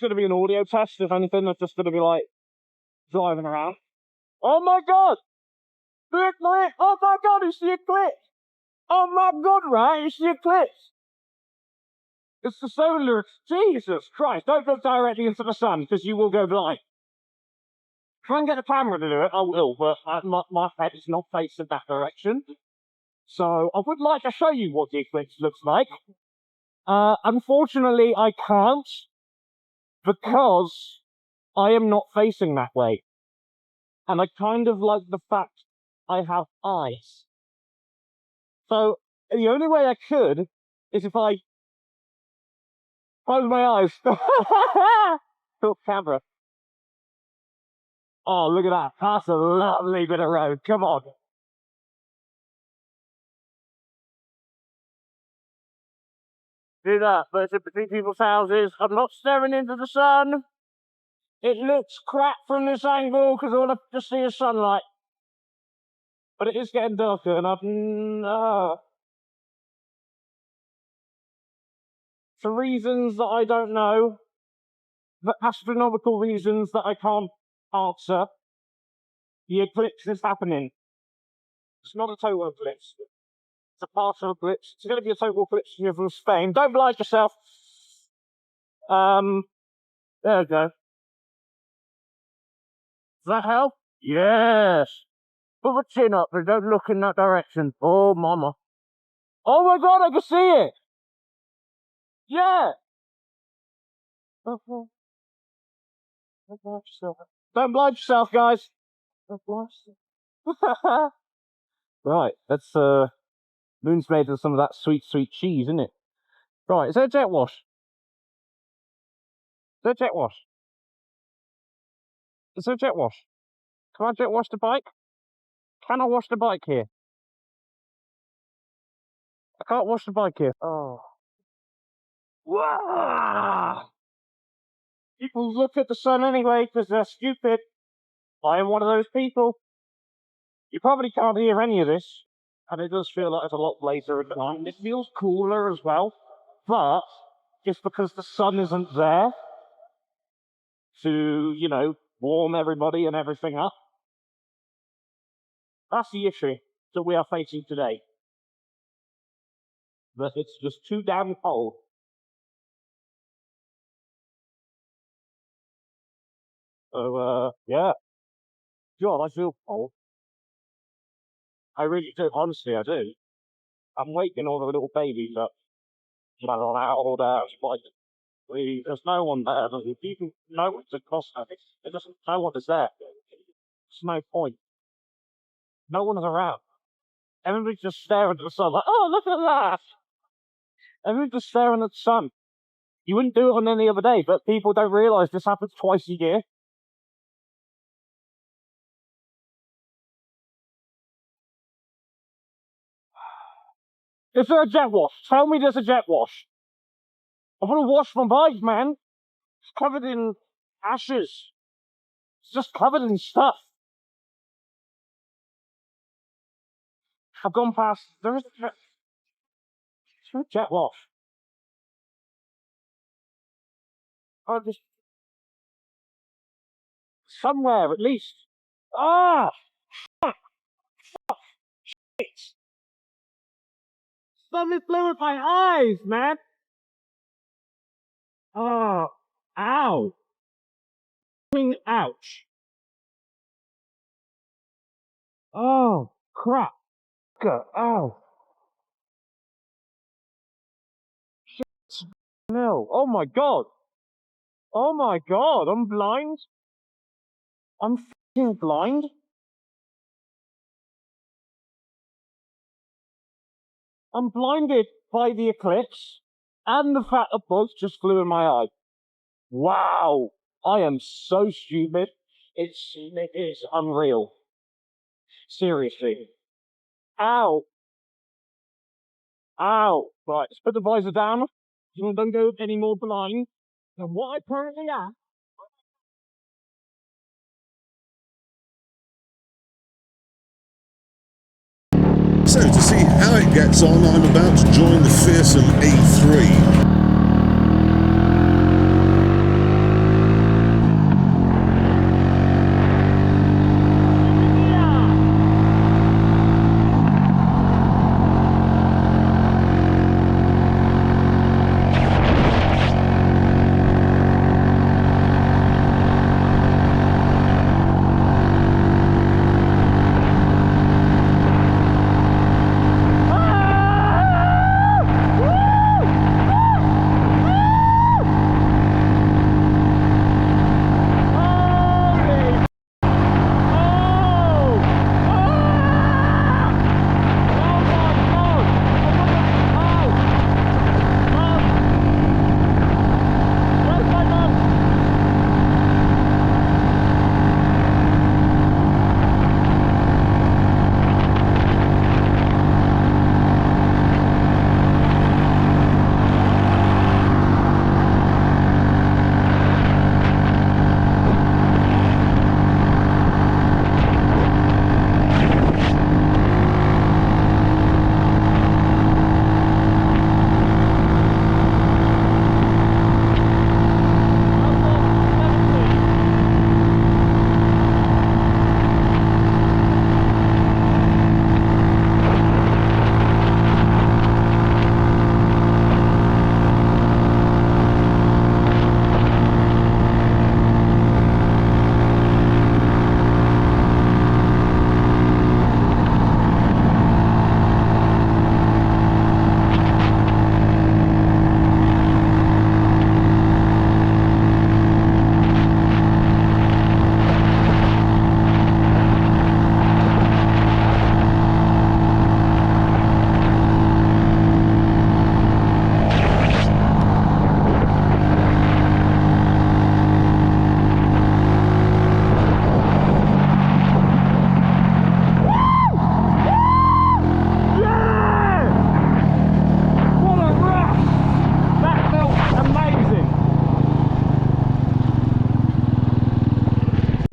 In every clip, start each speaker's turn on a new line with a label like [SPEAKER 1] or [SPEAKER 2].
[SPEAKER 1] going to be an audio test, if anything. It's just going to be like driving around. Oh my god! The Eclipse! Oh my god, it's the Eclipse! Oh my god, right? It's the Eclipse! It's the solar... Jesus Christ, don't look directly into the sun, because you will go blind. Try and get the camera to do it, I will, but my head is not facing that direction. So, I would like to show you what the Eclipse looks like. Unfortunately, I can't, because I am not facing that way. And I kind of like the fact I have eyes. So, the only way I could is if I close my eyes. Cool camera. Oh, look at that. That's a lovely bit of road. Come on. Do that, but it's in between people's houses. I'm not staring into the sun. It looks crap from this angle because all I just see is sunlight. But it is getting darker and for reasons that I don't know, for astronomical reasons that I can't answer, the eclipse is happening. It's not a total eclipse. It's a partial eclipse. It's going to be a total eclipse here from Spain. Don't blind yourself. There we go. Does that help? Yes. Put the chin up and don't look in that direction. Oh, mama. Oh my god, I can see it! Yeah! Don't blind yourself. Don't blind yourself, guys. Don't blind yourself. Right, that's moon's made of some of that sweet, sweet cheese, isn't it? Right, is there a jet wash? Is there a jet wash? Is there a jet wash? Can I jet wash the bike? Can I wash the bike here? I can't wash the bike here. Oh. Wow! People look at the sun anyway because they're stupid. I am one of those people. You probably can't hear any of this, and it does feel like it's a lot later at night. It feels cooler as well, but just because the sun isn't there to, you know, warm everybody and everything up. That's the issue that we are facing today. That it's just too damn cold. So, yeah. God, I feel cold. I really do, honestly, I do. I'm waking all the little babies up. Run out, like, please, there's no one there. There's even no one's across there. It doesn't, no one is there. There's no point. No one is around. Everybody's just staring at the sun, like, oh, look at that! Everyone's just staring at the sun. You wouldn't do it on any other day, but people don't realise this happens twice a year. Is there a jet wash? Tell me there's a jet wash. I want to wash my bike, man. It's covered in ashes. It's just covered in stuff. I've gone past... There is a jet wash. Oh, just... somewhere, at least. Ah! Fuck! Fuck! Shit! Something's blowing my eyes, man! Oh! Ow! Ouch! Oh, crap! Oh! Shit! No! Oh my god! Oh my god! I'm blind! I'm f***ing blind! I'm blinded by the eclipse and the fact that bugs just flew in my eye. Wow! I am so stupid. It is unreal. Seriously. Ow! Ow! Right, let's put the visor down. Don't go any more blind than what I currently am.
[SPEAKER 2] So to see how it gets on, I'm about to join the fearsome A3.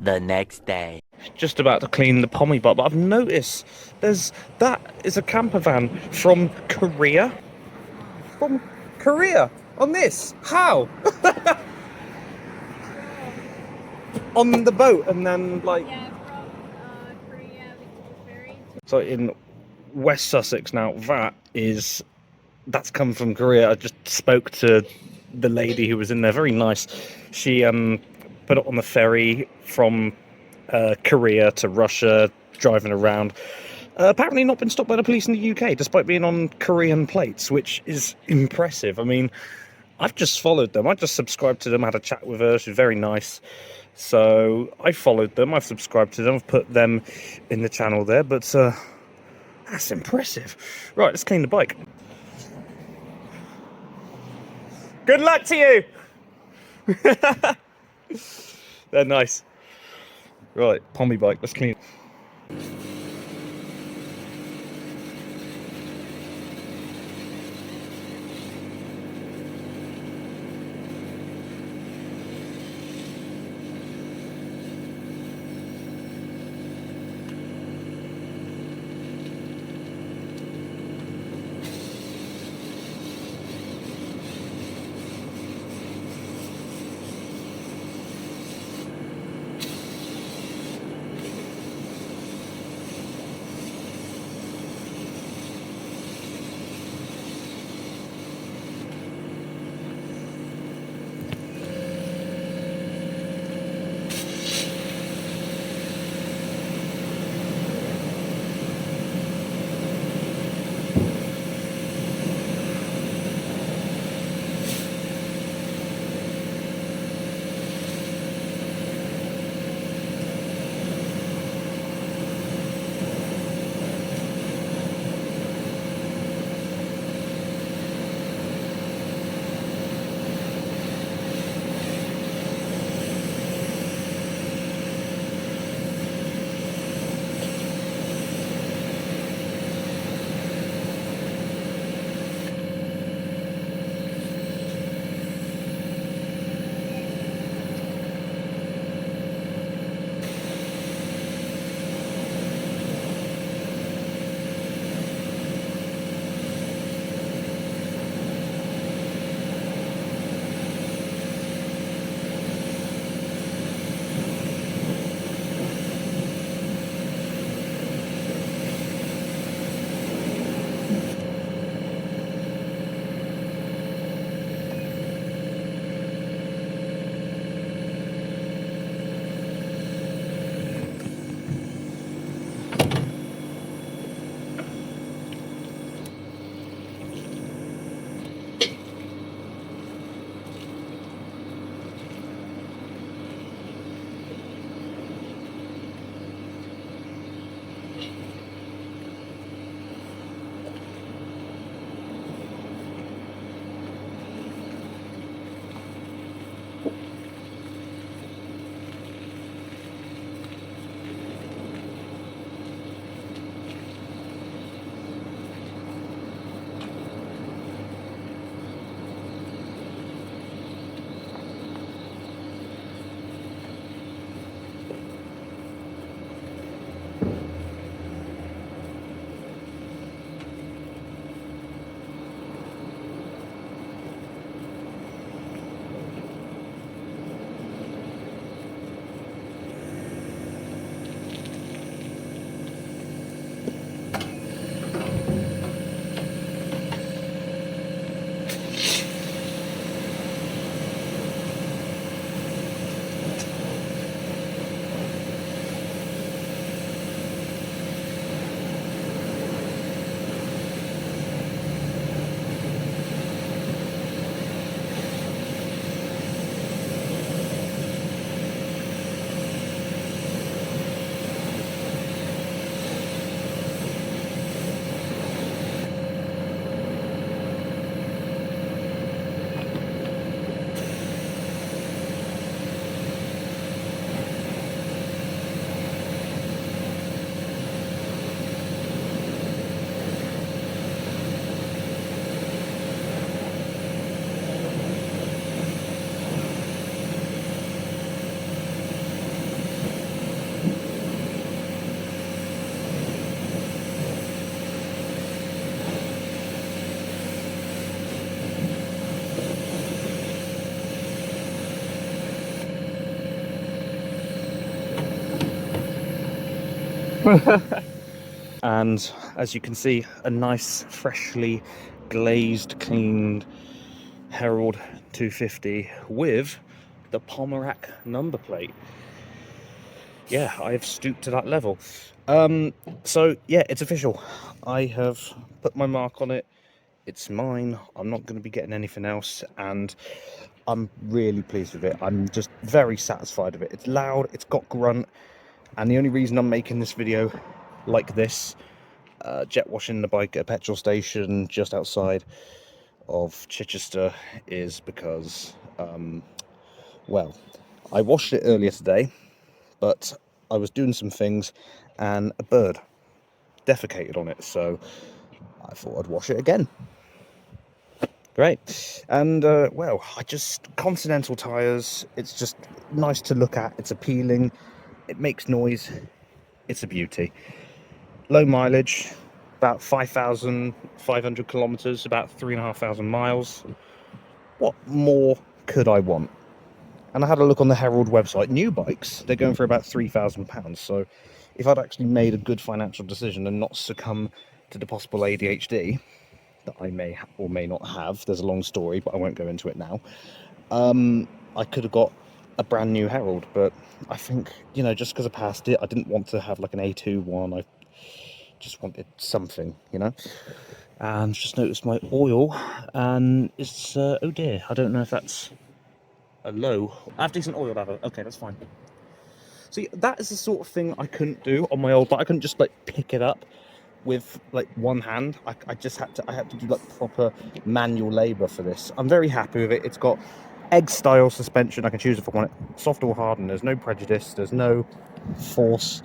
[SPEAKER 3] the next day.
[SPEAKER 4] Just about to clean the Pomerak, but I've noticed that is a camper van from Korea. From Korea on this? How? On the boat, and then like.
[SPEAKER 5] Yeah, from Korea we took the ferry.
[SPEAKER 4] So in West Sussex now, that's come from Korea. I just spoke to the lady who was in there, very nice. She put it on the ferry from Korea to Russia, driving around. Apparently not been stopped by the police in the UK, despite being on Korean plates, which is impressive. I mean, I've just followed them. I just subscribed to them, had a chat with her. She's very nice. So I followed them. I've subscribed to them. I've put them in the channel there. But that's impressive. Right, let's clean the bike. Good luck to you. They're nice. Right, Pomerak, let's clean. And as you can see, a nice, freshly glazed, cleaned Herald 250 with the Pomerak number plate. Yeah, I've stooped to that level. So yeah, it's official. I have put my mark on it. It's mine. I'm not going to be getting anything else, and I'm really pleased with it. I'm just very satisfied with it. It's loud, it's got grunt, and the only reason I'm making this video like this, jet washing the bike at a petrol station just outside of Chichester, is because, well, I washed it earlier today, but I was doing some things and a bird defecated on it, so I thought I'd wash it again. Great. And well, I just Continental tires, it's just nice to look at, it's appealing, it makes noise, it's a beauty. Low mileage, about 5,500 kilometers, about 3,500 miles. What more could I want? And I had a look on the Herald website. New bikes, they're going for about £3,000. So if I'd actually made a good financial decision and not succumb to the possible ADHD that I may or may not have, there's a long story, but I won't go into it now, I could have got a brand new Herald. But I think, you know, just because I passed it, I didn't want to have like an A2 one. I just wanted something, you know. And just noticed my oil, and it's oh dear, I don't know if that's a low. I have decent oil, have I? Okay, that's fine. See, that is the sort of thing I couldn't do on my old bike. I couldn't just like pick it up with like one hand. I just had to do like proper manual labor for this. I'm very happy with it. It's got egg style suspension. I can choose if I want it soft or hard, and there's no prejudice, there's no force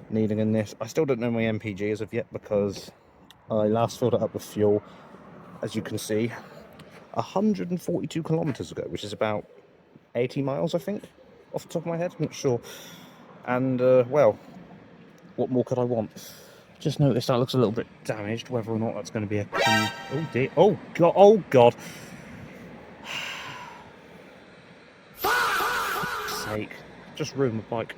[SPEAKER 4] needing in this. I still don't know my MPG as of yet because I last filled it up with fuel, as you can see, 142 kilometers ago, which is about 80 miles, I think, off the top of my head. I'm not sure. And well, what more could I want? Just noticed that looks a little bit damaged. Whether or not that's going to be a key. Oh dear. Oh god. Oh god. For sake. Just ruined my bike.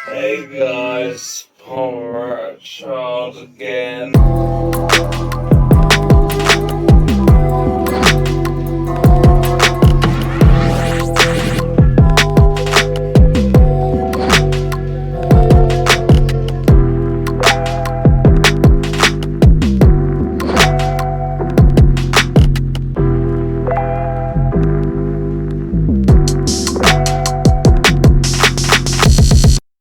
[SPEAKER 4] Hey guys, Pomerak child again.